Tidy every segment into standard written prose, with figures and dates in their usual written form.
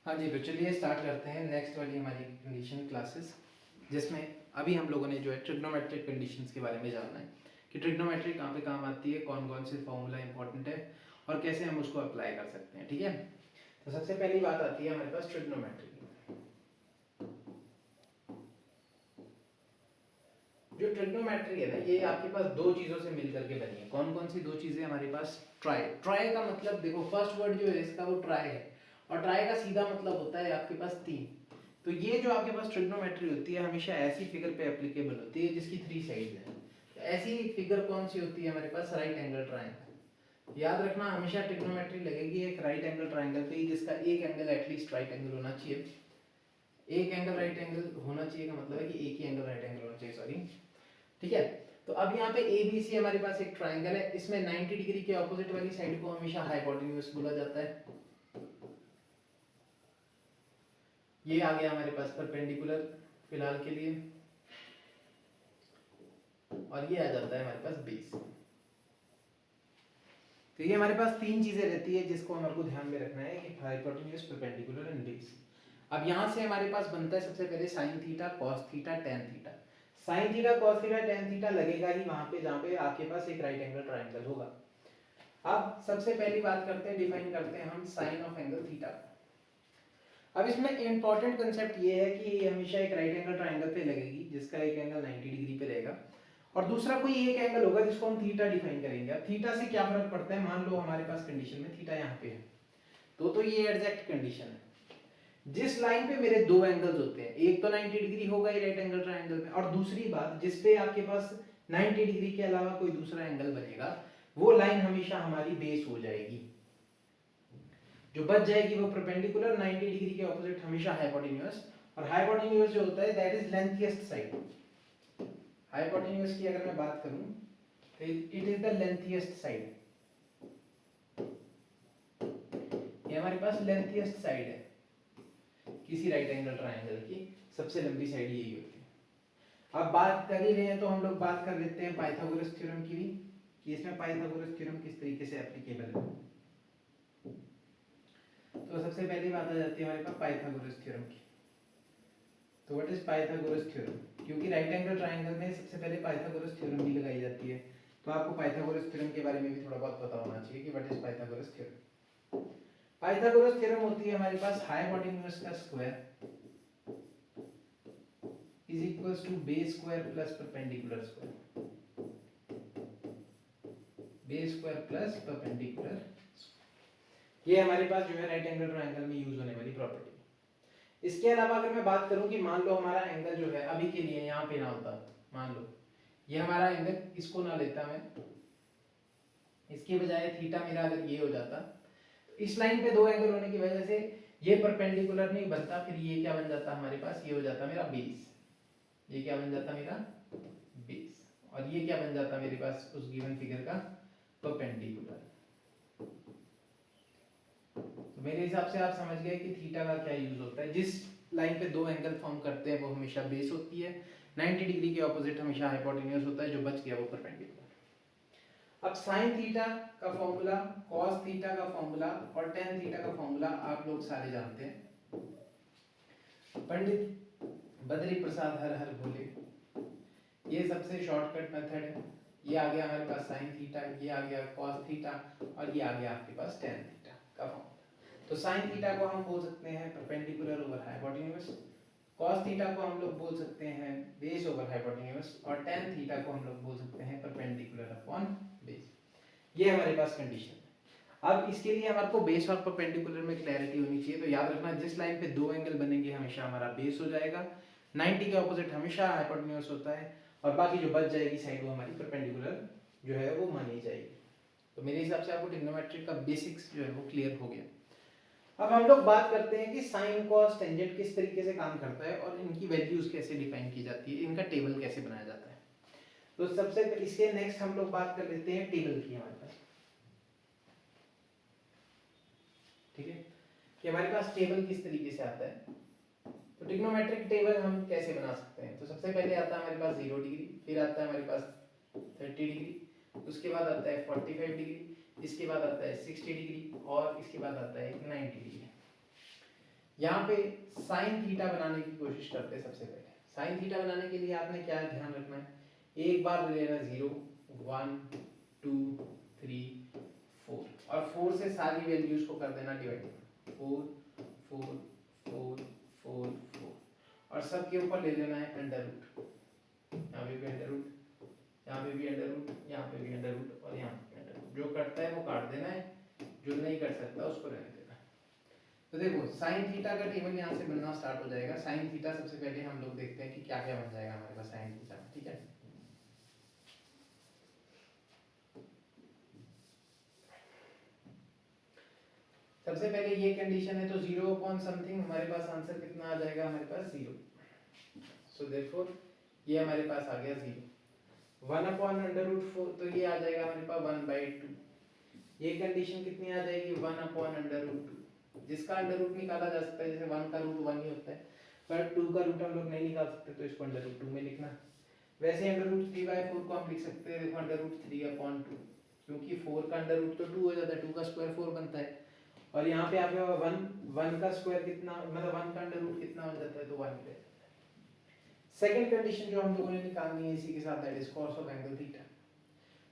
हाँ जी, तो चलिए स्टार्ट करते हैं नेक्स्ट वाली हमारी कंडीशन क्लासेस, जिसमें अभी हम लोगों ने जो है ट्रिग्नोमेट्रिक कंडीशंस के बारे में जानना है कि ट्रिग्नोमेट्री कहाँ पे काम आती है, कौन कौन से फॉर्मूला इंपॉर्टेंट है और कैसे हम उसको अप्लाई कर सकते हैं। ठीक है, तो सबसे पहली बात आती है हमारे पास ट्रिग्नोमेट्री की। जो ट्रिग्नोमेट्री है ना, ये आपके पास दो चीज़ों से मिल करके बनी है। कौन कौन सी दो चीज़ें हमारे पास? ट्राई। ट्राई का मतलब देखो, फर्स्ट वर्ड जो है इसका वो ट्राई है, और ट्राई का सीधा मतलब होता है आपके पास तीन। तो ये जो आपके पास ट्रिग्नोमेट्री होती है हमेशा ऐसी फिगर पे एप्लीकेबल होती है जिसकी थ्री साइड है। तो ऐसी फिगर कौन सी होती है हमारे पास? Right angle triangle. याद रखना, हमेशा ट्रिग्नोमेट्री लगेगी एक राइट एंगल ट्राइंगल पे ही, जिसका एक एंगल एटलीस्ट राइट एंगल होना चाहिए। एक एंगल राइट एंगल होना चाहिए का मतलब है कि एक ही एंगल राइट एंगल होना चाहिए, सॉरी। ठीक है, तो अब यहाँ पे ए बी सी हमारे पास एक ट्राइंगल है, इसमें 90 डिग्री के ऑपोजिट वाली साइड को हमेशा हाइपोटेन्यूज बोला जाता है। ये आ गया हमारे पास परपेंडिकुलर फिलहाल के लिए, और ये आ जाता है हमारे पास बेस। तो ये हमारे पास तीन चीजें रहती है जिसको हमारे को ध्यान में रखना है कि हाइपोटेन्यूज, परपेंडिकुलर एंड बेस। अब यहाँ से हमारे पास बनता है सबसे पहले sine theta, cos theta, tan theta. Sine theta, cos theta, tan theta लगेगा ही वहां पे जहाँ पे आपके पास एक राइट एंगल ट्राइंगल होगा। अब सबसे पहली बात करते हैं, डिफाइन करते हैं हम साइन ऑफ एंगल थीटा। अब इसमें इंपॉर्टेंट कंसेप्ट ये है कि ये हमेशा एक राइट एंगल ट्राइंगल पे लगेगी जिसका एक एंगल 90 डिग्री पे रहेगा, और दूसरा कोई एक एंगल होगा जिसको हम थीटा डिफाइन करेंगे। अब थीटा से क्या फर्क पड़ता है? मान लो हमारे पास कंडीशन में थीटा यहाँ पे है, तो ये एग्जैक्ट कंडीशन है। जिस लाइन पे मेरे दो एंगल्स होते हैं, एक तो 90 डिग्री होगा ही राइट एंगल ट्राइंगल में, और दूसरी बात जिस पे आपके पास 90 डिग्री के अलावा कोई दूसरा एंगल बनेगा, वो लाइन हमेशा हमारी बेस हो जाएगी। जो बच जाएगी वो परपेंडिकुलर, 90 डिग्री के ऑपोजिट हमेशा हाइपोटेन्यूज, और हाइपोटेन्यूज जो होता है that is lengthiest side. Hypotenuse की अगर मैं बात करूं तो it is the lengthiest side. ये हमारे पास लेंथीएस्ट साइड है किसी राइट एंगल ट्राइंगल की, सबसे लंबी साइड यही होती है। अब बात कर ही रहे हैं तो हम लोग बात कर लेते हैं पाइथागोरस थ्योरम की भी, कि इसमें पाइथागोरस थ्योरम किस तरीके से एप्लीकेबल है। तो सबसे पहली बात आ जाती है हमारे पास पाइथागोरस थ्योरम की। तो व्हाट इज पाइथागोरस थ्योरम? क्योंकि राइट एंगल ट्राइंगल में सबसे पहले पाइथागोरस थ्योरम भी लगाई जाती है, तो आपको पाइथागोरस थ्योरम के बारे में भी थोड़ा बहुत पता होना चाहिए कि what is Pythagoras theorem. Pythagoras theorem होती है हमारे पास हाइपोटेन्यूज का square is equals to base square plus perpendicular square, base square plus perpendicular. ये हमारे पास जो है राइट एंगल ट्राइंगल में यूज होने वाली प्रॉपर्टी। इसके अलावा अगर मैं बात करूं कि मान लो हमारा एंगल जो है अभी के लिए यहाँ पे ना होता, मान लो ये हमारा एंगल, इसको ना लेता मैं, इसके बजाय थीटा मेरा अगर ये हो जाता, तो इस लाइन पे दो एंगल होने की वजह से ये परपेंडिकुलर नहीं बनता, फिर ये क्या बन जाता हमारे पास? ये हो जाता मेरा बेस। ये क्या बन जाता मेरा? बेस। और ये क्या बन जाता मेरे पास उस गिवन फिगर का? परपेंडिकुलर। तो मेरे हिसाब से आप समझ गए कि थीटा का क्या यूज होता है। जिस लाइन पे दो एंगल फॉर्म करते हैं वो हमेशा बेस होती है, 90 डिग्री के ऑपोजिट हमेशा हाइपोटेन्यूज होता है, जो बच गया वो परपेंडिकुलर। अब साइन थीटा का फॉर्मूला, कॉस थीटा का फॉर्मूला और टेन थीटा का फॉर्मूला आप लोग सारे जानते हैं। पंडित बद्री प्रसाद हर हर भोले, ये सबसे शॉर्टकट मेथड है। ये आ गया हमारे पास साइन थीटा, ये आ गया कॉस थीटा, और ये आ गया आपके पास टेन थीटा का फॉर्मूला। तो साइन थीटा को हम बोल सकते हैं perpendicular over hypotenuse, cos theta को हम लोग बोल सकते हैं बेस ओवर हाइपोटेन्यूज, और टेन थीटा को हम लोग बोल सकते हैं परपेंडिकुलर अपॉन बेस। ये हमारे पास कंडीशन है। अब इसके लिए हमारे को बेस और परपेंडिकुलर में क्लैरिटी होनी चाहिए। तो याद रखना, जिस लाइन पे दो एंगल बनेंगे हमेशा हमारा बेस हो जाएगा, 90 के ऑपोजिट हमेशा हाइपोटेन्यूज होता है, और बाकी जो बच जाएगी साइड वो हमारी परपेंडिकुलर जो है वो मानी जाएगी। तो मेरे हिसाब से आपको ट्रिग्नोमेट्री का बेसिक्स जो है वो क्लियर हो गया। अब हम लोग बात करते हैं कि साइन कॉस टेंजेंट किस तरीके से काम करता है और इनकी वैल्यूज कैसे डिफाइन की जाती है, इनका टेबल कैसे बनाया जाता है। तो सबसे इसके नेक्स्ट हम लोग बात कर लेते हैं टेबल की हमारे पास। ठीक है, कि हमारे पास टेबल किस तरीके से आता है। तो ट्रिग्नोमेट्रिक टेबल हम कैसे बना सकते हैं? तो सबसे पहले आता है हमारे पास 0 डिग्री, फिर आता है हमारे पास 30 डिग्री, उसके बाद आता है 45 डिग्री, इसके बाद आता है 60 डिग्री, और इसके बाद आता है 90 डिग्री। यहाँ पे साइन थीटा बनाने की कोशिश करते हैं। सबसे पहले साइन थीटा बनाने के लिए आपने क्या ध्यान रखना है, एक बार ले लेना 0 1 2 3 4 और 4 से सारी वैल्यूज को कर देना डिवाइड, 4 4 4 4 4 और सबके ऊपर ले लेना है अंडर रूट, यहाँ पे भी अंडर रूट, यहाँ पे भी अंडर रूट, यहाँ पे भी अंडर रूट और यहाँ पे अंडर रूट। जो कटता है वो काट देना है, जो नहीं कट सकता उसको रहने देना। तो देखो साइन थीटा का टेबल यहाँ से बनना स्टार्ट हो जाएगा। साइन थीटा सबसे पहले हम लोग देखते हैं कि क्या क्या बन जाएगा हमारे पास साइन थीटा, ठीक है। सबसे पहले ये कंडीशन है तो 0 अपॉन समथिंग, हमारे पास आंसर कितना आ जाएगा, हमारे पास 0। सो देयरफॉर ये हमारे पास आ गया 0। 1 अपॉन अंडर रूट 4 तो ये आ जाएगा हमारे पास 1/2। ये कंडीशन कितनी आ जाएगी, 1 अपॉन अंडर रूट 2, जिसका अंडर रूट निकाला जा सकता है, जैसे 1 का रूट 1 ही होता है, पर 2 का रूट हम लोग नहीं निकाल सकते तो इसको अंडर रूट 2 में लिखना। वैसे अंडर रूट 3/4 को हम लिख सकते हैं, देखो अंडर रूट 3 अपॉन 2, क्योंकि 4 का अंडर रूट तो 2 हो जाता है, 2 का स्क्वायर 4 बनता है। और यहाँ पे आपके 1 का स्क्वायर कितना, मतलब 1 का अंडर रूट कितना बन जाता है, तो 1 रहता है। सेकंड कंडीशन जो हम लोगों ने निकालनी है इसी के साथ, that is cos of angle theta.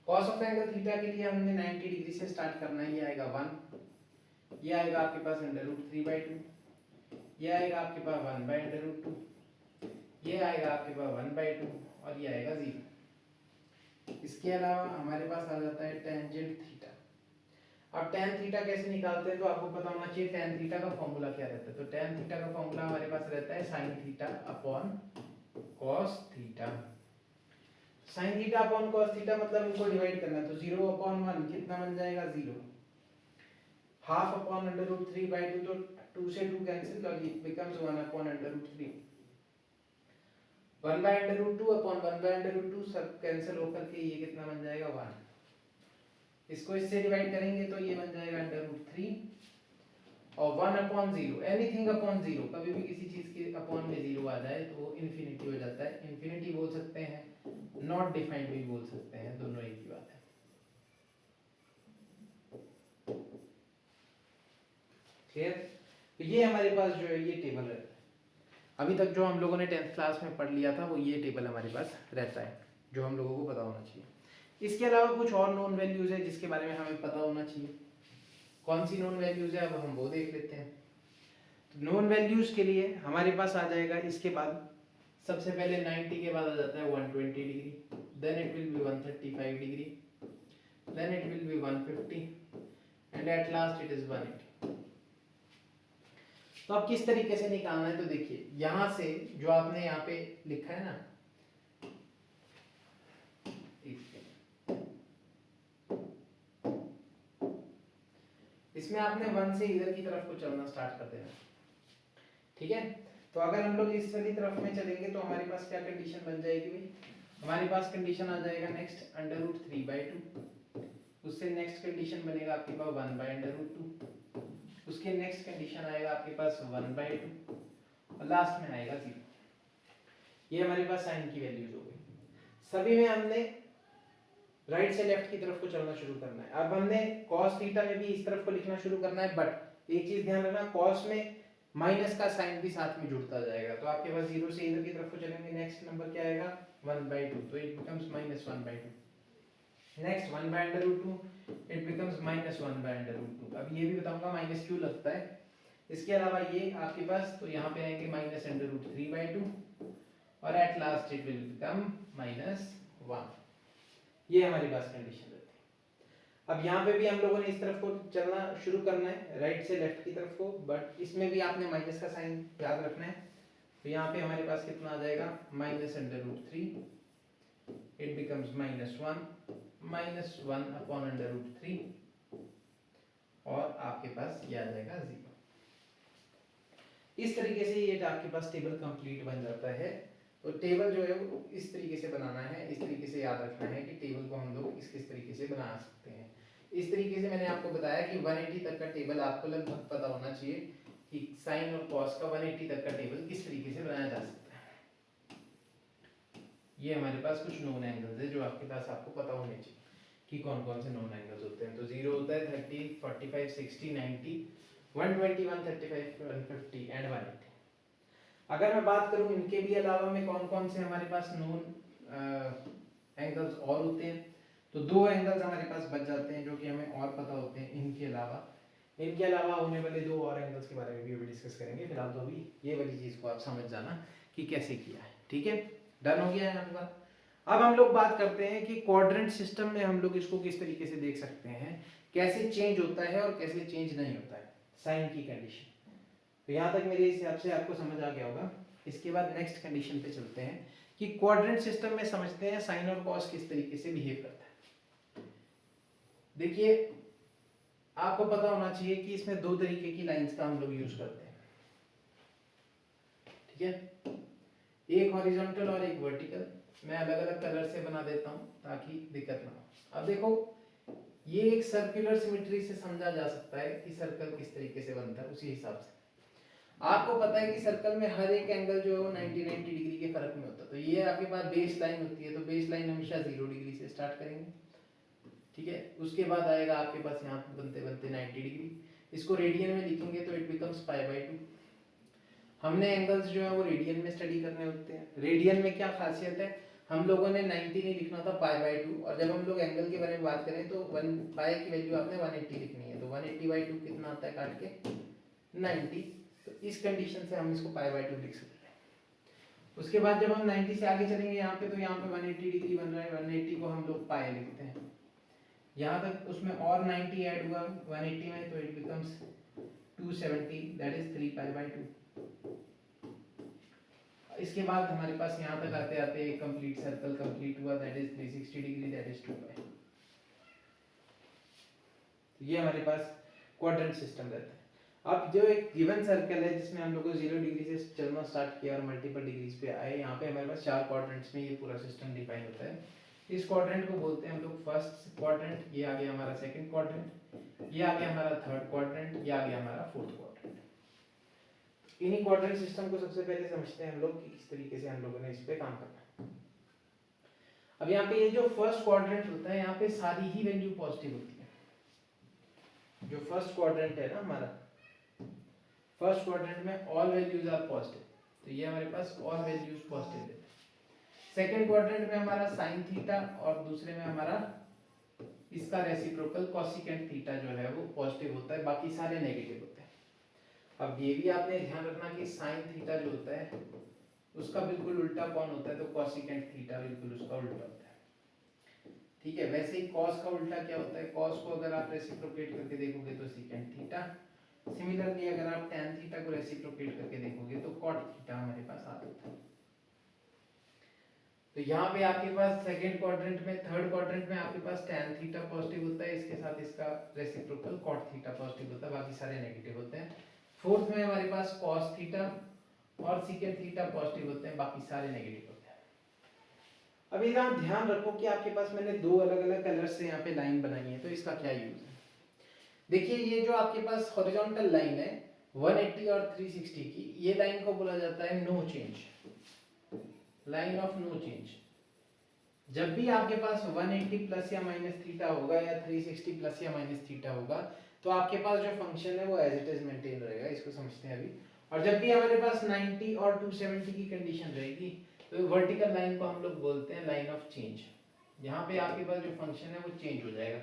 cos of angle theta के लिए हमने 90 डिग्री से स्टार्ट करना है। ये आएगा 1, ये आएगा आपके पास अंडर रूट 3/2, ये आएगा आपके पास 1/√2, ये आएगा आपके पास 1/2 और ये आएगा 0। इसके अलावा हमारे पास आ जाता है टेंजेंट थीटा। अब tan थीटा कैसे निकालते हैं तो आपको पता होना चाहिए tan थीटा का फॉर्मूला क्या रहता है। तो tan थीटा का फॉर्मूला हमारे पास रहता है sin theta upon cos theta. sin theta upon cos theta मतलब इनको डिवाइड करना है, तो 0 अपॉन 1 कितना बन जाएगा, 0। हाफ अपॉन अंडर रूट 3/2 तो 2 से 2 कैंसिल और it becomes 1 upon under root 3। 1/√2 upon 1/√2 सब कैंसिल होकर के ये कितना बन जाएगा, 1। इसको इससे डिवाइड करेंगे तो ये बन जाएगा √3 और 1 अपॉन 0, एनीथिंग अपॉन 0, कभी भी किसी चीज के अपॉन में 0 आ जाए तो वो इन्फिनिटी हो जाता है। इन्फिनिटी बोल सकते हैं, नॉट डिफाइंड भी बोल सकते हैं, दोनों एक ही बात है। क्लियर। तो ये हमारे पास जो है ये टेबल रहता है। अभी तक जो हम लोगों ने 10th क्लास में पढ़ लिया था वो ये टेबल हमारे पास रहता है, जो हम लोगों को पता होना चाहिए। इसके अलावा कुछ और नोन वैल्यूज है जिसके बारे में हमें पता होना चाहिए। कौन सी नोन वैल्यूज है, अब हम वो देख लेते हैं। तो नोन वैल्यूज के लिए हमारे पास आ जाएगा, इसके बाद सबसे पहले 90 के बाद आ जाता है 120 degree, then it will be 135 degree, then it will be 150 and at last it is 180। तो अब किस तरीके से निकालना है, तो देखिए यहां से जो आपने यहाँ पे लिखा है ना, इसमें आपने 1 से इधर की तरफ को चलना स्टार्ट कर देना, ठीक है। तो अगर हम लोग इस वाली तरफ में चलेंगे तो हमारे पास क्या कंडीशन बन जाएगी भाई, हमारे पास कंडीशन आ जाएगा नेक्स्ट √3/2, उससे नेक्स्ट कंडीशन बनेगा आपके पास 1/√2, उसके नेक्स्ट कंडीशन आएगा आपके पास 1/2 और लास्ट में आएगा 0। ये हमारे पास साइन की वैल्यूज हो गई। सभी में हमने राइट से लेफ्ट की तरफ को चलना शुरू करना है। अब हमने cos थीटा में भी इस तरफ को लिखना शुरू करना है, बट एक चीज ध्यान रखना, cos में माइनस का साइन भी साथ में जुड़ता जाएगा। तो आपके पास 0 से इधर की तरफ को चलेंगे, नेक्स्ट नंबर क्या आएगा, 1/2, तो it becomes -1/2। Next 1/√2 it becomes -1/√2। अब ये भी बताऊंगा माइनस क्यों लगता है। इसके अलावा ये आपके पास, तो यहाँ पे आएंगे -√3/2 और eight last it will become -1। ये हमारे पास कंडीशन रहती है। अब यहाँ पे भी हम लोगों ने इस तरफ को चलना शुरू करना है, राइट से लेफ्ट की तरफ को, बट इसमें भी आपने माइनस का साइन याद रखना है। तो यहाँ पे हमारे पास कितना आ जाएगा, -√3, इट बिकम्स -1 अपॉन √3 और आपके पास ये आ जाएगा 0। इस तरीके से ये आपके पास टेबल कंप्लीट बन जाता है। तो टेबल जो है वो इस तरीके से बनाना है, इस तरीके से याद रखना है कि टेबल को हम लोग किस तरीके से बना सकते हैं। इस तरीके से मैंने आपको बताया कि 180 तक का टेबल आपको लगभग पता होना चाहिए कि साइन और कॉस का 180 तक का टेबल किस तरीके से बनाया जा सकता है। ये हमारे पास कुछ नोन एंगल्स है जो आपके पास आपको पता होने चाहिए कि कौन कौन से नोन एंगल्स होते हैं। तो 0 होता है 30, 45, 60, 90 120, 135, 150 एंड 180। अगर मैं बात करूं इनके भी अलावा में कौन कौन से हमारे पास नोन एंगल्स और होते हैं, तो दो एंगल्स हमारे पास बच जाते हैं जो कि हमें और पता होते हैं। इनके अलावा होने वाले दो और एंगल्स के बारे में भी अभी डिस्कस करेंगे। फिलहाल तो अभी ये वाली चीज़ को आप समझ जाना कि कैसे किया है, ठीक है। डन हो गया है यहाँ पर। अब हम लोग बात करते हैं कि क्वाड्रेंट सिस्टम में हम लोग इसको किस तरीके से देख सकते हैं, कैसे चेंज होता है और कैसे चेंज नहीं होता है साइन की कंडीशन। तो यहाँ तक मेरे हिसाब से आपको समझ आ गया होगा। इसके बाद नेक्स्ट कंडीशन पे चलते हैं कि क्वाड्रेंट सिस्टम में समझते हैं साइन और कॉस किस तरीके से बिहेव करता है। देखिए आपको पता होना चाहिए कि इसमें दो तरीके की लाइंस का हम लोग यूज करते हैं, ठीक है। एक हॉरिजॉन्टल और एक वर्टिकल। मैं अलग अलग कलर से बना देता हूं ताकि दिक्कत ना हो। अब देखो ये एक सर्कुलर सिमेट्री से समझा जा सकता है कि सर्कल किस तरीके से बनता है। उसी हिसाब से आपको पता है कि सर्कल में हर एक एंगल जो है 90 डिग्री के फर्क में होता है। तो ये आपके पास बेस लाइन होती है, तो बेस लाइन हमेशा 0 डिग्री से स्टार्ट करेंगे, ठीक है। उसके बाद आएगा आपके पास यहाँ पे बनते बनते 90 डिग्री। इसको रेडियन में लिखेंगे तो इट बिकम्स π/2। हमने एंगल्स जो है वो रेडियन में स्टडी करने होते हैं। रेडियन में क्या खासियत है, हम लोगों ने 90 नहीं लिखना था π/2, और जब हम लोग एंगल के बारे में बात करें तो 1 पाई की वैल्यू आपने 180 लिखनी है। तो 180/2 कितना आता है काट के 90। तो इस कंडीशन से हम इसको π/2 लिख सकते हैं। उसके बाद जब हम 90 से आगे चलेंगे यहाँ पे, तो यहाँ पे 180 डिग्री बन रहा है, 180 को हम लोग पाई लिखते हैं। यहाँ तक उसमें और 90 ऐड हुआ 180 में, तो इट बिकम्स 270, दैट इज 3π/2। इसके बाद हमारे पास यहाँ तक आते आते एक कंप्लीट सर्कल कंप्लीट हुआ, that is 360 degree, that is 2π। ये हमारे पास क्वाड्रेंट सिस्टम रहता है। अब जो एक गिवन सर्कल है जिसमें हम लोग को 0 डिग्री से चलना स्टार्ट किया और मल्टीपल डिग्रीज पे आए, यहाँ पे हमारे पास 4 क्वाड्रेंट्स में ये पूरा सिस्टम डिफाइन होता है। इस क्वाड्रेंट को बोलते हैं हम लोग फर्स्ट क्वाड्रेंट, ये आ गया हमारा सेकंड क्वाड्रेंट, ये आ गया हमारा थर्ड क्वाड्रेंट, ये आ गया हमारा फोर्थ क्वाड्रेंट। इन्हीं क्वाड्रेंट सिस्टम को सबसे पहले समझते हैं हम लोग कि किस तरीके से हम लोगों ने इस पे काम करना है। अब यहाँ पे ये जो फर्स्ट क्वाड्रेंट होता है, यहाँ पे सारी ही वैल्यू पॉजिटिव होती है। जो फर्स्ट क्वाड्रेंट है ना हमारा, फर्स्ट क्वाड्रेंट में ऑल वैल्यूज आर पॉजिटिव, तो ये हमारे पास ऑल वैल्यूज पॉजिटिव है। सेकंड क्वाड्रेंट में हमारा साइन थीटा और दूसरे में हमारा इसका रेसिप्रोकल कोसेकेंट थीटा जो है वो पॉजिटिव होता है, बाकी सारे नेगेटिव होते हैं। अब ये भी आपने ध्यान रखना कि साइन थीटा जो होता है उसका बिल्कुल उल्टा कौन होता है, तो कोसेकेंट थीटा बिल्कुल उसका उल्टा होता है, ठीक है। वैसे ही कॉस का उल्टा क्या होता है, कॉस को अगर आप रेसिप्रोकेट करके देखोगे तो सेकेंट थीटा। सिमिलरली अगर आप tan थीटा को रेसिप्रोकेट करके देखोगे तो cot थीटा हमारे पास आ जाता है। तो यहाँ पे आपके पास सेकंड क्वाड्रेंट में, थर्ड क्वाड्रेंट में आपके पास tan थीटा पॉजिटिव होता है, इसके साथ इसका रेसिप्रोकल cot थीटा पॉजिटिव होता है, बाकी सारे नेगेटिव होते हैं। फोर्थ में हमारे पास cos थीटा और secant थीटा पॉजिटिव होते हैं, बाकी सारे नेगेटिव होते हैं। अब यहाँ ध्यान रखो कि आपके पास मैंने दो अलग अलग कलर से यहाँ पे लाइन बनाई है, तो इसका क्या यूज है। देखिए ये जो आपके पास हॉरिजॉन्टल लाइन है 180 और 360 की, ये लाइन को बोला जाता है no change, line of no change. जब भी आपके पास 180 प्लस या माइनस थीटा होगा या 360 प्लस या माइनस थीटा होगा, तो आपके पास जो फंक्शन है वो एज इट इज मेंटेन रहेगा। इसको समझते हैं अभी। और जब भी हमारे पास 90 और 270 की कंडीशन रहेगी, तो वर्टिकल लाइन को हम लोग बोलते हैं लाइन ऑफ चेंज। यहाँ पे आपके पास जो फंक्शन है वो चेंज हो जाएगा।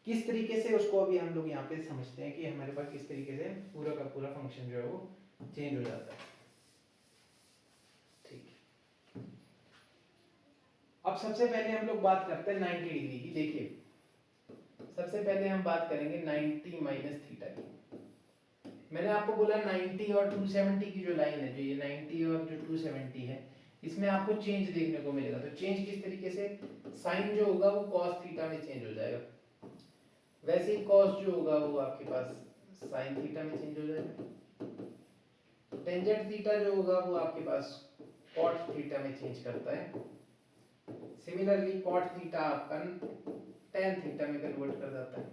किस तरीके से, उसको अभी हम लोग यहाँ पे समझते हैं कि हमारे पास किस तरीके से पूरा का पूरा फंक्शन जो है वो चेंज हो जाता है, ठीक है। अब सबसे पहले हम लोग बात करते हैं 90 डिग्री की। देखिए सबसे पहले हम बात करेंगे 90 माइनस थीटा की। मैंने आपको बोला 90 और 270 की जो लाइन है, जो ये 90 और जो 270 है, इसमें आपको चेंज देखने को मिलेगा। तो चेंज किस तरीके से, साइन जो होगा वो cos थीटा में चेंज हो जाएगा, वैसे ही cos जो होगा वो आपके पास sin थीटा में चेंज हो जाएगा। टेंजेंट थीटा जो होगा वो आपके पास cot थीटा में चेंज करता है। सिमिलरली cot थीटा आपका tan थीटा में कन्वर्ट कर जाता है।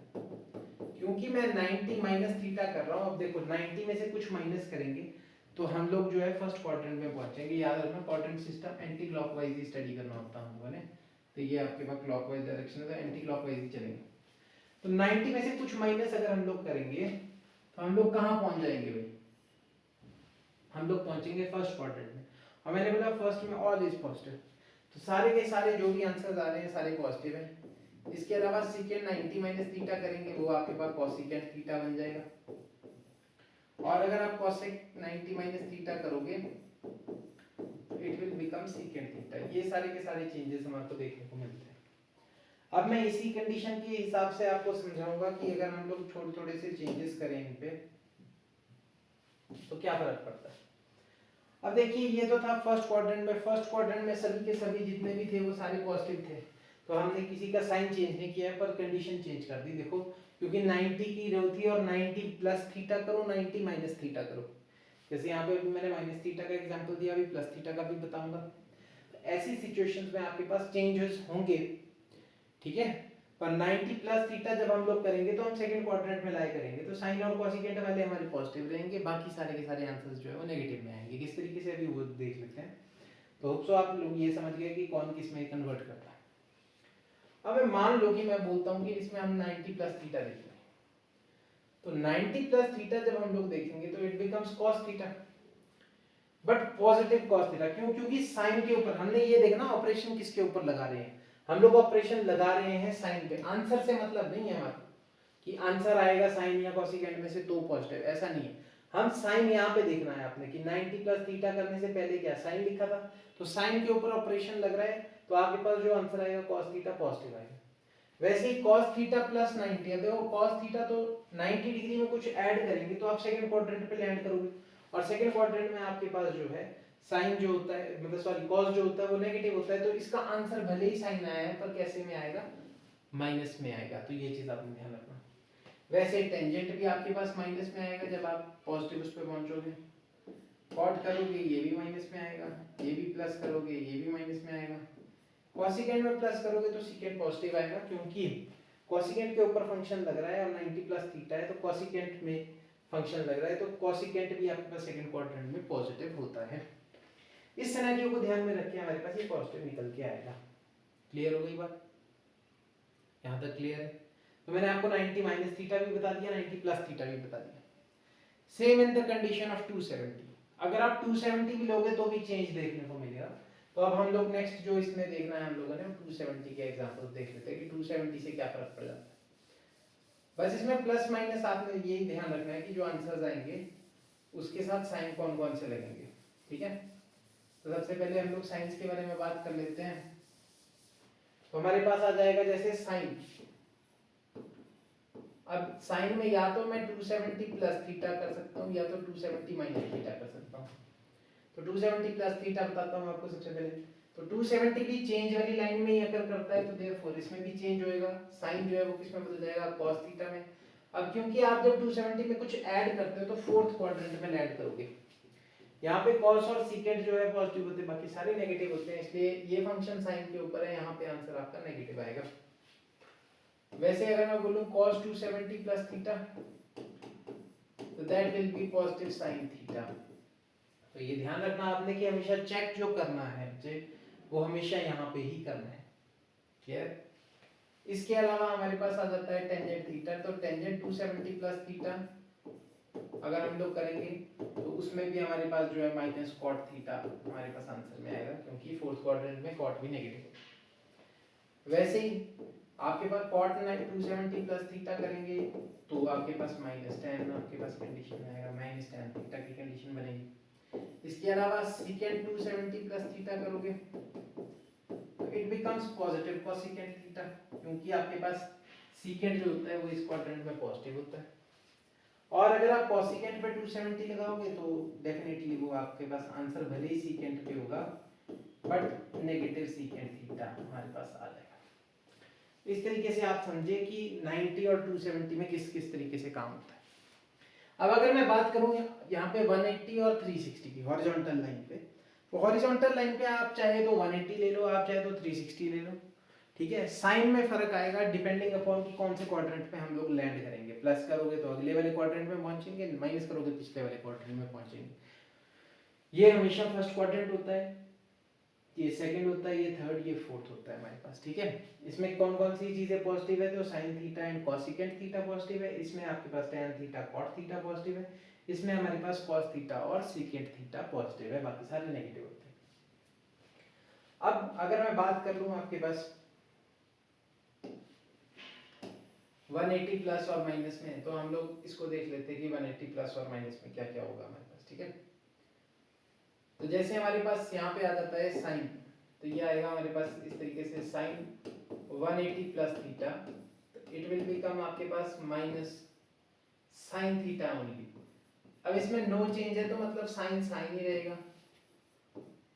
क्योंकि मैं 90 माइनस थीटा कर रहा हूँ, अब देखो 90 में से कुछ माइनस करेंगे तो हम लोग जो है फर्स्ट क्वाड्रेंट में पहुंचेंगे। याद रखना क्वाड्रेंट सिस्टम एंटी क्लॉकवाइज ही स्टडी करना होता है हम लोगों ने। तो ये आपके पास क्लॉकवाइज डायरेक्शन है, तो एंटी क्लॉकवाइज ही चलेंगे। तो 90 में से कुछ माइनस अगर हम लोग करेंगे तो हम लोग कहाँ पहुंच जाएंगे भाई, हम लोग पहुंचेंगे फर्स्ट क्वाड्रेंट में। और मैंने बोला फर्स्ट में ऑल इज पॉजिटिव, तो सारे के सारे जो भी आंसर्स आ रहे हैं सारे पॉजिटिव हैं। इसके अलावा सीकेंड 90 माइनस थीटा करेंगे, वो आपके पास कॉसिकेंट थीटा बन जाएगा। और अगर आप कॉसेक 90 माइनस थीटा करोगे it will become secant theta. ये सारे के सारे चेंजेस हमारे को देखने को मिलते हैं। अब मैं इसी कंडीशन के हिसाब से आपको समझाऊंगा कि अगर हम लोग थोड़े थोड़े से चेंजेस करें इन पे तो क्या फर्क पड़ता है। अब देखिए ये तो था फर्स्ट क्वाड्रेंट में, फर्स्ट क्वाड्रेंट में सभी के सभी जितने भी थे वो सारे पॉजिटिव थे, तो हमने किसी का साइन चेंज नहीं किया पर कंडीशन चेंज कर दी। देखो क्योंकि 90 की रो थी और 90 प्लस थीटा करो 90 माइनस थीटा करो, जैसे यहाँ पे मैंने माइनस थीटा का एग्जांपल दिया, अभी प्लस थीटा का भी बताऊंगा। तो ऐसी सिचुएशंस में आपके पास चेंजेस होंगे, ठीक है। पर 90 प्लस थीटा जब हम लोग करेंगे तो हम सेकंड क्वाड्रेंट में लाई करेंगे, तो साइन और कॉसिकेंट वाले हमारे पॉजिटिव रहेंगे, बाकी सारे के सारे आंसर्स जो है वो नेगेटिव में आएंगे। किस तरीके से अभी वो देख लेते हैं। तो होप सो आप लोग ये समझ गए कि कौन किस में कन्वर्ट करता है। अब मान लो कि मैं बोलता हूँ कि इसमें हम 90 प्लस थीटा देख रहे हैं, तो 90 प्लस थीटा जब हम लोग देखेंगे तो it becomes cos theta, but positive cos theta. क्यों? क्योंकि साइन के ऊपर हमने ये देखना ऑपरेशन किसके ऊपर लगा रहे हैं, हम लोग ऑपरेशन लगा रहे हैं साइन पे। आंसर से मतलब नहीं है हमारा कि आंसर आएगा साइन या कोसिकेंट में से तो पॉजिटिव, ऐसा नहीं है। हम साइन यहाँ पे देखना है आपने कि 90 प्लस थीटा करने से पहले क्या साइन लिखा था, तो साइन के ऊपर ऑपरेशन लग रहा है, तो आपके पास जो आंसर आएगा cos थीटा पॉजिटिव आएगा। वैसे ही cos थीटा प्लस 90 है, देखो cos थीटा तो 90 डिग्री में कुछ ऐड करेंगे तो आप सेकंड क्वाड्रेंट पे लैंड करोगे, और सेकंड क्वाड्रेंट में आपके पास जो है साइन जो होता है मतलब सॉरी cos जो होता है वो नेगेटिव होता है, तो इसका आंसर भले ही साइन आया है पर कैसे में आएगा, माइनस में आएगा। तो ये चीज आपने ध्यान रखना। वैसे टेंजेंट भी आपके पास माइनस में आएगा जब आप पॉजिटिव उस पे पहुंचोगे, कॉट करोगे ये भी माइनस में आएगा, ये भी प्लस करोगे ये भी माइनस में आएगा, कॉसिकेंट में प्लस करोगे तो सीकेंट पॉजिटिव आएगा, क्योंकि कॉसिकेंट के ऊपर फंक्शन लग रहा है और 90 प्लस थीटा है तो कॉसिकेंट में फंक्शन लग रहा है, तो कॉसिकेंट भी आपके पास सेकंड क्वाड्रेंट में पॉजिटिव होता है। इस सिनेरियो को ध्यान में रख के हमारे पास ये पॉजिटिव निकल के आएगा। क्लियर हो गई बात? यहाँ तक क्लियर है? तो मैंने आपको 90 माइनस थीटा भी बता दिया, 90 प्लस थीटा भी बता दिया। Same in the condition of 270, अगर आप 270 भी लोगे तो भी चेंज देखने को मिलेगा। तो अब हम लोग नेक्स्ट जो इसमें देखना है हम लोगों ने 270 के एग्जांपल देख लेते हैं कि 270 से क्या फर्क पड़ जाता है। बस इसमें प्लस माइनस आपने यही ध्यान रखना है कि जो आंसर्स आएंगे उसके साथ साइन कौन कौन से लगेंगे, ठीक है। तो सबसे पहले हम लोग साइंस के बारे में बात कर लेते हैं। तो हमारे पास आ जाएगा जैसे साइन, अब साइन में या तो मैं 270 प्लस थीटा कर सकता हूँ या तो 270 माइनस थीटा कर सकता हूँ। तो 270 प्लस थीटा बताता हूँ आपको सबसे पहले। तो 270 भी चेंज वाली लाइन में ही अगर करता है तो देयरफॉर इसमें भी चेंज होएगा, साइन जो है वो किसमें बदल जाएगा, cos थीटा में। अब क्योंकि आप जब 270 में कुछ ऐड करते हो तो फोर्थ क्वाड्रेंट में ऐड करोगे, यहाँ पे cos और secant जो है पॉजिटिव होते हैं, बाकी सारे नेगेटिव होते हैं, इसलिए ये फंक्शन साइन के ऊपर है, यहाँ पे आंसर आपका नेगेटिव आएगा। वैसे अगर मैं बोलूं cos 270 प्लस थीटा तो that will B positive sin theta. तो ये ध्यान रखना आपने कि हमेशा चेक जो करना है वो हमेशा यहाँ पे ही करना है। क्लियर? इसके अलावा हमारे पास आ जाता है टेंजेंट थीटा, तो टेंजेंट 270 प्लस थीटा अगर हम लोग करेंगे तो उसमें भी हमारे पास जो है माइनस कॉट थीटा हमारे पास आंसर में आएगा, क्योंकि फोर्थ क्वाड्रेंट में कॉट भी नेगेटिव है। वैसे ही आपके पास कॉट 270 प्लस थीटा करेंगे तो आपके पास -10 आपके पास कंडीशन में आएगा, -10 थीटा की कंडीशन बनेगी। इसके अलावा सेकेंड 270 प्लस थीटा करोगे तो it becomes positive cosecant theta, क्योंकि आपके पास सेकेंड जो होता है वो इस क्वाड्रेंट में पॉजिटिव होता है। और अगर आप कोसेकेंट पे 270 लगाओगे तो डेफिनेटली वो आपके पास आंसर भले ही सेकेंट पे होगा बट नेगेटिव सेकेंट थीटा हमारे पास आ जाएगा। इस तरीके से आप समझे कि 90 और 270 में किस किस तरीके से काम होता है। अब अगर मैं बात करूं यहाँ पे 180 और 360 की हॉरिजॉन्टल लाइन पे, तो हॉरिजॉन्टल लाइन पे आप चाहे तो 180 ले लो, आप चाहे तो 360 ले लो, ठीक है। साइन में फर्क आएगा डिपेंडिंग अपॉन कि कौन से क्वाड्रेंट पे हम लोग लैंड करेंगे। प्लस करोगे तो अगले वाले क्वाड्रेंट में पहुंचेंगे, माइनस करोगे पिछले वाले क्वाड्रेंट में पहुंचेंगे। ये हमेशा फर्स्ट क्वाड्रेंट होता है, ये सेकंड होता है, ये थर्ड, ये फोर्थ होता है हमारे पास, ठीक है। इसमें कौन कौन सी चीजें पॉजिटिव है, तो sine theta and cosecant theta positive है, इसमें आपके पास tan theta cot theta positive है, इसमें हमारे पास कॉस थीटा और सीकेंट थीटा पॉजिटिव है, बाकी सारे नेगेटिव होते हैं। अब अगर मैं बात कर लूं आपके पास 180 प्लस और माइनस में, तो हम लोग इसको देख लेते हैं कि 180 प्लस और माइनस में क्या क्या होगा हमारे पास, ठीक है। तो जैसे हमारे पास यहाँ पे आ जाता है साइन, तो ये आएगा हमारे पास इस तरीके से साइन 180 प्लस थीटा, तो इट विल बिकम आपके पास माइनस साइन थीटा ओनली। अब इसमें नो चेंज है तो मतलब साइन साइन ही रहेगा,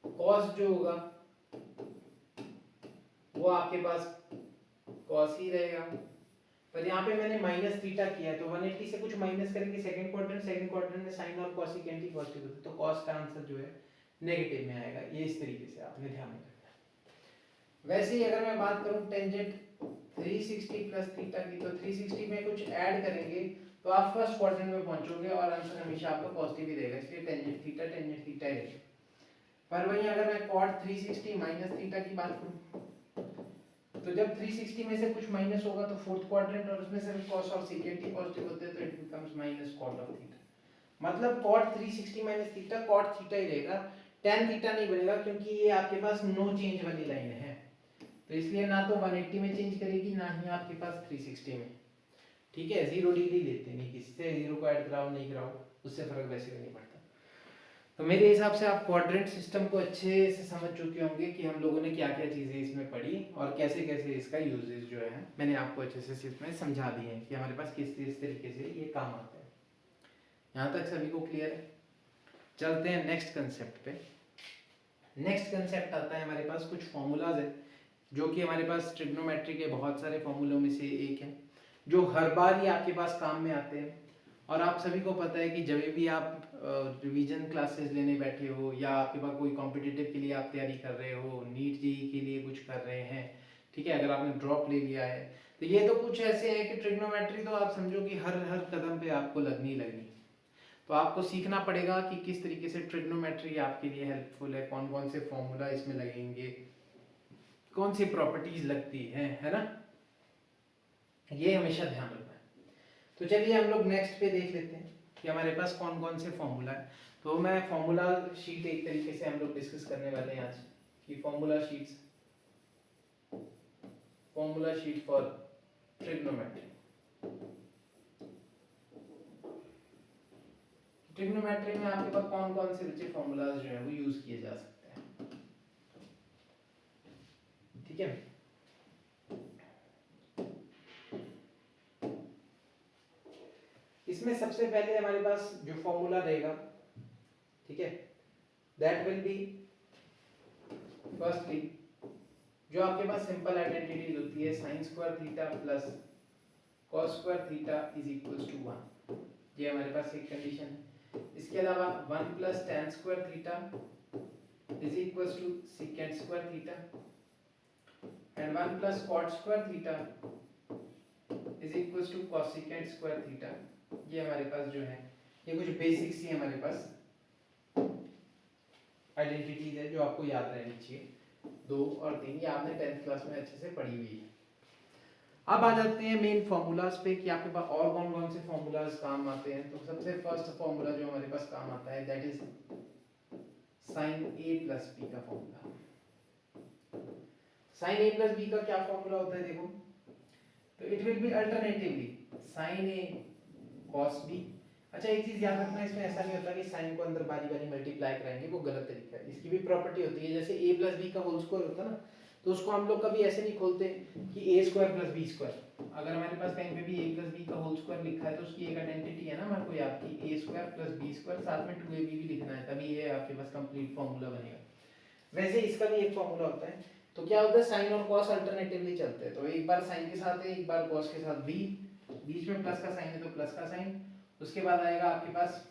कॉस जो होगा वो आपके पास कॉस ही रहेगा, पर यहाँ पे मैंने माइनस थीटा किया है तो 180 से कुछ माइनस करेंगे सेकंड क्वाड्रेंट में साइन और कोसेकेंट ही पॉजिटिव होते हैं, तो कॉस का आंसर जो है नेगेटिव में आएगा। ये इस तरीके से आपने ध्यान में रखना। वैसे ही अगर मैं बात करूं टेंजेंट 360 प्लस थीटा की, तो 360 में कुछ ऐड करेंगे तो आप फर्स्ट क्वाड्रेंट में पहुंचोगे और आंसर हमेशा आपका पॉजिटिव ही रहेगा, इसलिए टेंजेंट थीटा ही रहेगा। पर वहीं अगर मैं कॉट 360 माइनस थीटा की बात करूं, तो जब 360 में से कुछ माइनस होगा तो फोर्थ क्वाड्रेंट और उसमें सिर्फ cos और सेकेंट ही पॉजिटिव होते हैं, तो it becomes minus cot of theta. मतलब cot 360 minus theta cot theta ही रहेगा, tan थीटा नहीं बनेगा, क्योंकि ये आपके पास नो चेंज वाली लाइन है, तो इसलिए ना तो 180 में चेंज करेगी ना ही आपके पास 360 में, ठीक है। 0 डिग्री लेते नहीं, किसी से 0 को ऐड कराओ नहीं कराओ उससे फर्क वैसे भी नहीं पड़ता। तो मेरे हिसाब से आप क्वाड्रेंट सिस्टम को अच्छे से समझ चुके होंगे कि हम लोगों ने क्या क्या चीज़ें इसमें पढ़ी और कैसे कैसे इसका यूजेस जो है मैंने आपको अच्छे से इसमें समझा दिए हैं कि हमारे पास किस किस तरीके से ये काम आता है। यहाँ तक सभी को क्लियर है? चलते हैं नेक्स्ट कंसेप्ट पे। नेक्स्ट कंसेप्ट आता है हमारे पास कुछ फॉर्मूलाज है जो कि हमारे पास ट्रिग्नोमेट्री के बहुत सारे फॉर्मूलों में से एक है, जो हर बार ही आपके पास काम में आते हैं। और आप सभी को पता है कि जब भी आप रिवीजन क्लासेस लेने बैठे हो या आपके पास कोई कॉम्पिटिटिव के लिए आप तैयारी कर रहे हो, नीट जेईई के लिए कुछ कर रहे हैं, ठीक है, अगर आपने ड्रॉप ले लिया है, तो ये तो कुछ ऐसे है कि ट्रिग्नोमेट्री तो आप समझो कि हर हर कदम पे आपको लगनी लगनी। तो आपको सीखना पड़ेगा कि किस तरीके से ट्रिग्नोमेट्री आपके लिए हेल्पफुल है, कौन कौन से फॉर्मूला इसमें लगेंगे, कौन सी प्रॉपर्टीज लगती है ना, ये हमेशा ध्यान रखना है। तो चलिए हम लोग नेक्स्ट पे देख लेते हैं कि हमारे पास कौन कौन से फॉर्मूला है। तो मैं फॉर्मूला शीट एक तरीके से हम लोग डिस्कस करने वाले हैं आज कि formula sheet for trigonometry. Trigonometry में आपके पास कौन कौन से बच्चे फॉर्मूलाज जो है वो यूज किए जा सकते हैं, ठीक है। इसमें सबसे पहले हमारे पास जो फॉर्मूला रहेगा, ठीक है, दैट विल बी फर्स्टली जो आपके पास सिंपल आइडेंटिटीज होती है, sin square theta plus cos square theta is equals to 1, ये हमारे पास एक कंडीशन है। इसके अलावा 1 plus tan square theta is equals to secant square theta and 1 plus cot square theta is equals to cosecant square theta. ये हमारे पास जो है ये कुछ बेसिक्स ही हमारे पास आइडेंटिटीज है जो आपको याद रहनी चाहिए, 2 और 3, ये आपने 10th क्लास में अच्छे से पढ़ी हुई है। अब आ जाते हैं मेन फॉर्मूलाज पे कि आपके पास और कौन कौन से फॉर्मूलाज काम आते हैं। तो सबसे फर्स्ट फॉर्मूला जो हमारे पास काम आता है that is sin a plus b का formula. sin a plus b का क्या फॉर्मूला होता है देखो, तो it will B alternatively sin a cos b। अच्छा एक चीज याद रखना, इसमें ऐसा नहीं होता कि साइन को अंदर बारी बारी मल्टीप्लाई कराएंगे, वो गलत तरीका है। इसकी भी प्रॉपर्टी होती है, जैसे a प्लस बी का होल स्क्वायर होता है ना, तो उसको हम लोग कभी ऐसे नहीं खोलते कि a square plus b square. अगर हमारे पास कहीं पे भी a प्लस b का होल स्क्वायर लिखा है तो उसकी एक आइडेंटिटी है ना हमारे को याद की, a square plus b square, साथ में 2ab भी लिखना है, तभी ये आपके पास कंप्लीट फॉर्मूला बनेगा। वैसे इसका भी एक फॉर्मूला होता है। तो क्या होता है, साइन और कॉस अल्टरनेटिवली चलते हैं, तो एक बार साइन के साथ है, एक बार कॉस के साथ, b बीच में प्लस का साइन है तो प्लस का साइन, उसके बाद आएगा आपके पास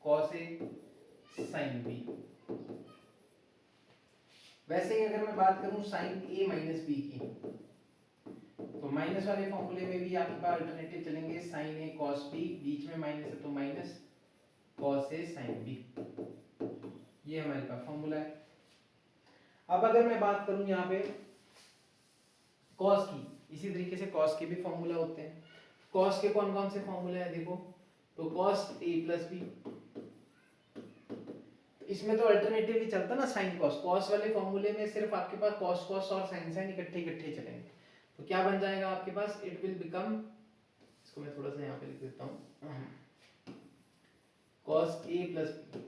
cos a sin b। वैसे ही अगर मैं बात करूं sin a माइनस b की, तो माइनस वाले फॉर्मूले में भी आपके पास अल्टरनेटिव चलेंगे, sin a cos b, बीच में माइनस है तो minus cos a sin b, ये हमारे पास फॉर्मूला है। अब अगर मैं बात करूं यहाँ पे कॉस की, इसी तरीके से कॉस के भी फॉर्मूला होते हैं। कॉस के कौन कौन से फॉर्मूले हैं देखो, तो कॉस ए प्लस बी, इसमें तो अल्टरनेटिव ही चलता ना साइन कॉस, कॉस वाले फॉर्मूले में सिर्फ आपके पास कॉस कॉस और साइन साइन इकट्ठे इकट्ठे चलेंगे, तो क्या बन जाएगा आपके पास, इट विल बिकम, इसको मैं थोड़ा सा यहाँ पे लिख देता हूँ, cos A plus B.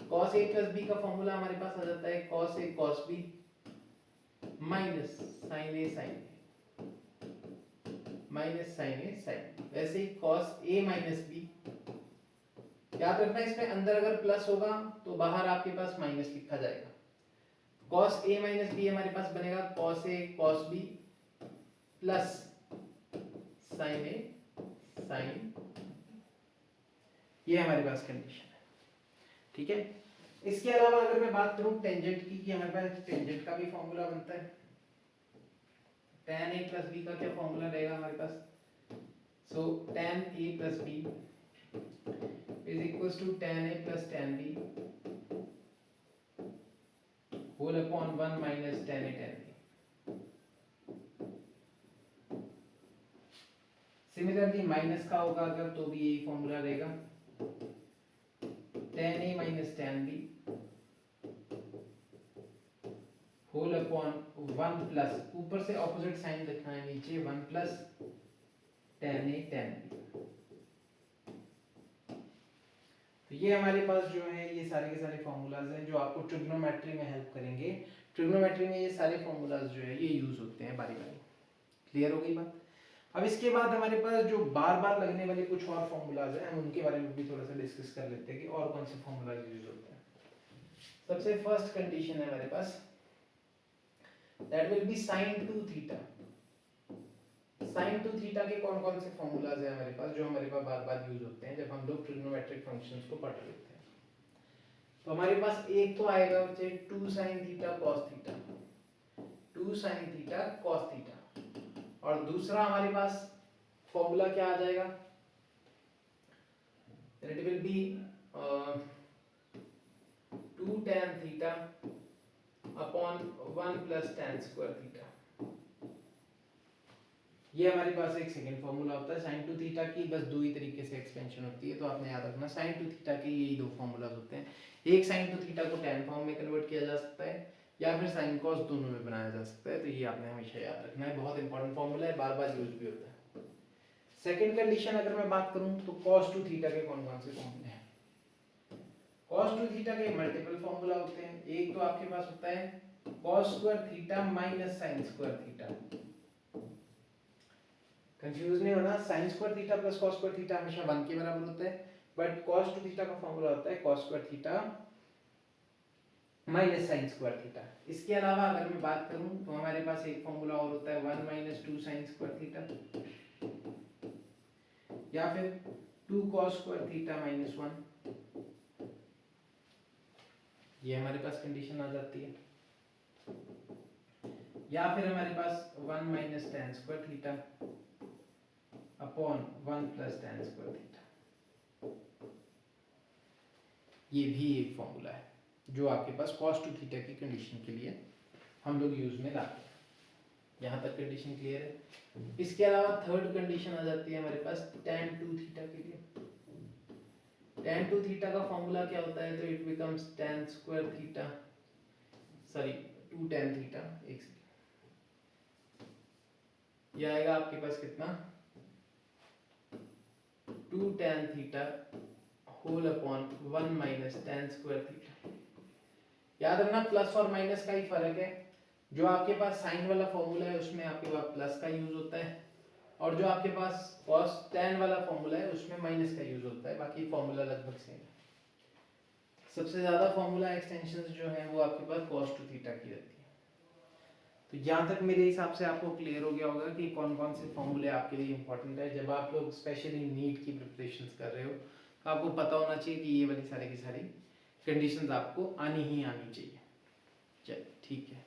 Cos A plus B का फॉर्मूला हमारे पास आ जाता है cos A cos B minus sign A sign minus sign A sign. वैसे ही कॉस ए माइनस बी, याद रखना इसमें अंदर अगर प्लस होगा तो बाहर आपके पास माइनस लिखा जाएगा। कॉस ए माइनस बी हमारे पास बनेगा cos A cos B plus sign A sign, ये हमारे पास कंडीशन है, ठीक है। इसके अलावा अगर मैं बात करूं टेंजेंट की, कि हमारे पास टेंजेंट का भी फॉर्मूला बनता है। tan a प्लस b का क्या फॉर्मूला रहेगा हमारे पास, सो tan a plus b is equals to tan a plus tan b whole upon 1 minus tan a tan b। Similarly minus का होगा अगर तो भी यही फॉर्मूला रहेगा, tan a minus tan b whole upon 1 plus, ऊपर से ऑपोजिट साइन लिखना है, नीचे 1 plus tan a tan b। तो ये हमारे पास जो है ये सारे के सारे फॉर्मूलाज हैं जो आपको ट्रिग्नोमेट्री में हेल्प करेंगे। ट्रिग्नोमेट्री में ये सारे फॉर्मूलाज जो है ये यूज होते हैं बारी बारी। क्लियर हो गई बात। अब इसके बाद हमारे पास जो बार बार लगने वाले कुछ और फॉर्मूलाज हैं, हम उनके बारे में भी थोड़ा सा डिस्कस कर लेते हैं कि और कौन से फॉर्मूलाज यूज होते हैं। सबसे फर्स्ट कंडीशन है हमारे पास, that will be sin 2 theta. sin 2 theta के कौन कौन से फॉर्मूलाज हैं हमारे पास जो हमारे पास बार बार यूज होते हैं जब हम लोग ट्रिग्नोमेट्रिक फंक्शंस को पढ़ लेते हैं। तो हमारे पास एक तो आएगा बच्चे 2 sin theta cos theta, 2 sin theta cos theta, और दूसरा हमारे पास फॉर्मूला क्या आ जाएगा, it will B 2 tan theta upon 1 plus tan square theta. ये हमारे पास एक सेकंड फॉर्मूला होता है। sin 2 थीटा की बस दो ही तरीके से एक्सपेंशन होती है, तो आपने याद रखना sin 2 थीटा के यही दो फॉर्मूलाज होते हैं। एक sin 2 थीटा को tan फॉर्म में कन्वर्ट किया जा सकता है या फिर sin cos, दोनों में बनाया जा सकता है। तो ये आपने हमेशा याद रखना है, बहुत इंपॉर्टेंट फॉर्मूला है, बार बार यूज भी होता है। सेकंड कंडीशन अगर मैं बात करूं तो cos 2 थीटा के कौन कौन से फॉर्मूले हैं। cos 2 थीटा के मल्टीपल फॉर्मूला होते हैं। एक तो आपके पास होता है cos square theta minus sin square theta. Confuse नहीं होना, sin square theta plus cos square theta हमेशा 1 के बराबर होता है, बट cos 2 थीटा का फॉर्मूला होता है cos square theta minus sin square theta. इसके अलावा अगर मैं बात करूं तो हमारे पास एक फॉर्मूला और होता है 1 माइनस 2 sin स्क्वायर थीटा, या फिर 2 cos स्क्वायर थीटा माइनस 1। ये हमारे पास कंडीशन आ जाती है। या फिर हमारे पास 1 minus tan square theta upon 1 plus tan square theta. ये भी एक फॉर्मूला है जो आपके पास cos 2 थीटा की कंडीशन के लिए हम लोग यूज में लाते हैं। यहाँ तक कंडीशन क्लियर है। इसके अलावा थर्ड कंडीशन आ जाती है हमारे पास tan 2 थीटा के लिए। tan 2 थीटा का फॉर्मूला क्या होता है, तो it becomes tan square theta, sorry 2 tan theta, एक सेकंड, ये आएगा आपके पास कितना, 2 tan theta whole upon 1 minus tan square theta. याद रखना प्लस और माइनस का ही फर्क है। जो आपके पास साइन वाला फॉर्मूला है उसमें आपके पास प्लस का यूज होता है, और जो आपके पास cos tan वाला फॉर्मूला है उसमें माइनस का यूज होता है। बाकी फॉर्मूला लगभग सेम है। सबसे ज्यादा फॉर्मूला एक्सटेंशंस जो है वो आपके पास cos 2 थीटा की रहती है। तो यहाँ तक मेरे हिसाब से आपको क्लियर हो गया होगा कि कौन कौन से फॉर्मूले आपके लिए इंपॉर्टेंट है। जब आप लोग स्पेशली नीट की प्रिपरेशंस कर रहे हो तो आपको पता होना चाहिए कि ये वाली सारी की सारी कंडीशंस आपको आनी ही आनी चाहिए। चलिए ठीक है।